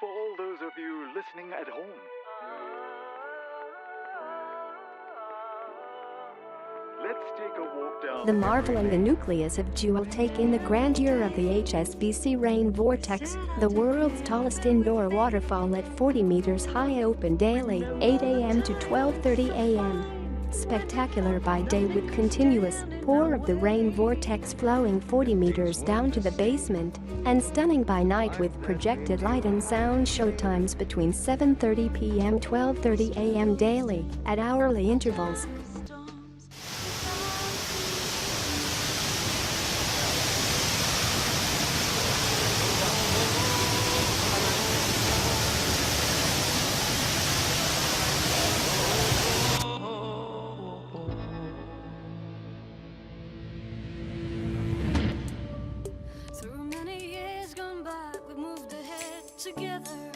for all those of you listening at home. Let's take a walk down. The marvel and the nucleus of Jewel take in the grandeur of the HSBC Rain Vortex, the world's tallest indoor waterfall at 40 meters high, open daily, 8 a.m. to 12:30 a.m. Spectacular by day with continuous pour of the rain vortex flowing 40 meters down to the basement, and stunning by night with projected light and sound showtimes between 7:30 p.m. 12:30 a.m. daily, at hourly intervals. Together,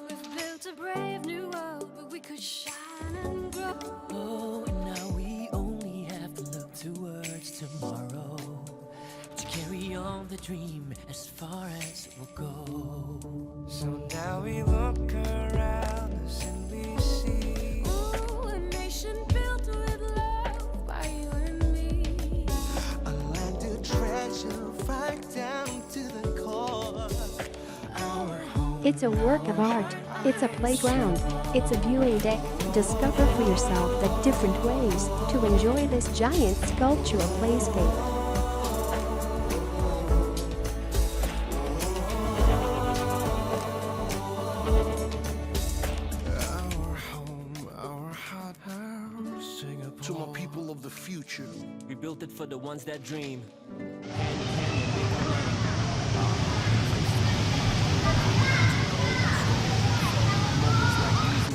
we've built a brave new world where we could shine and grow. Oh, and now we only have to look towards tomorrow to carry on the dream as far as it will go. So now we look around us and we see, ooh, a nation built with love by you and me. a landed treasure right down to the core. It's a work of art, it's a playground, it's a viewing deck. Discover for yourself the different ways to enjoy this giant sculptural playscape. Our home, our hot house, Singapore. To my people of the future, We built it for the ones that dream.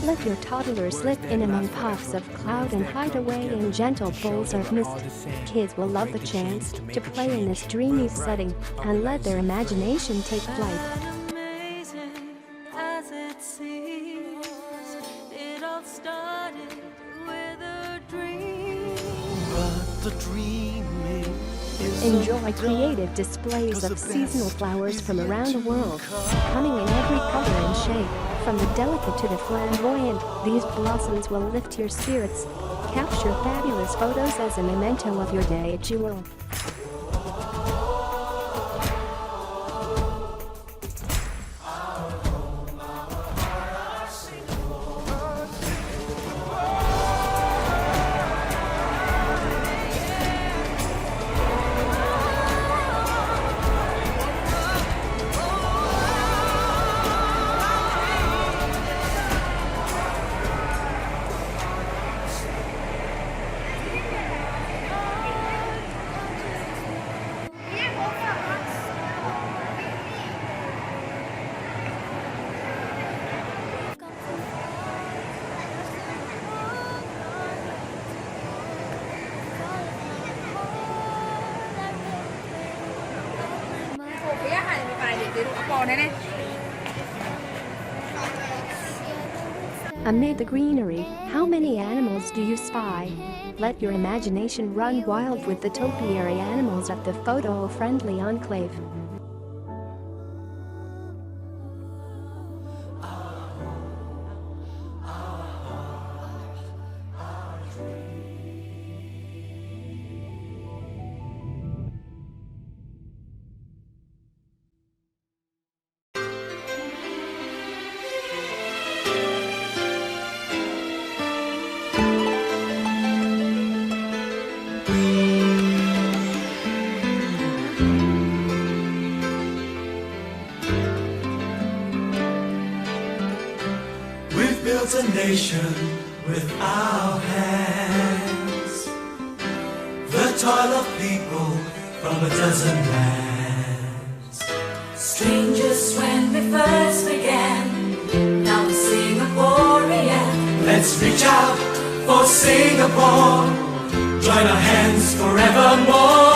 Let your toddler slip in among puffs of cloud and hide away in gentle pools of mist. Kids will love the chance to play in this dreamy setting and let their imagination take flight. Amazing as it seems, it all started with a dream. But the dreaming is Enjoy creative displays of seasonal flowers from around the world, coming in every color and shape. From the delicate to the flamboyant, these blossoms will lift your spirits. Capture fabulous photos as a memento of your day at Jewel. Amid the greenery, how many animals do you spy? Let your imagination run wild with the topiary animals at the photo-friendly enclave. Built a nation with our hands, the toil of people from a dozen lands. Strangers when we first began, now Singaporean. Let's reach out for Singapore, join our hands forevermore.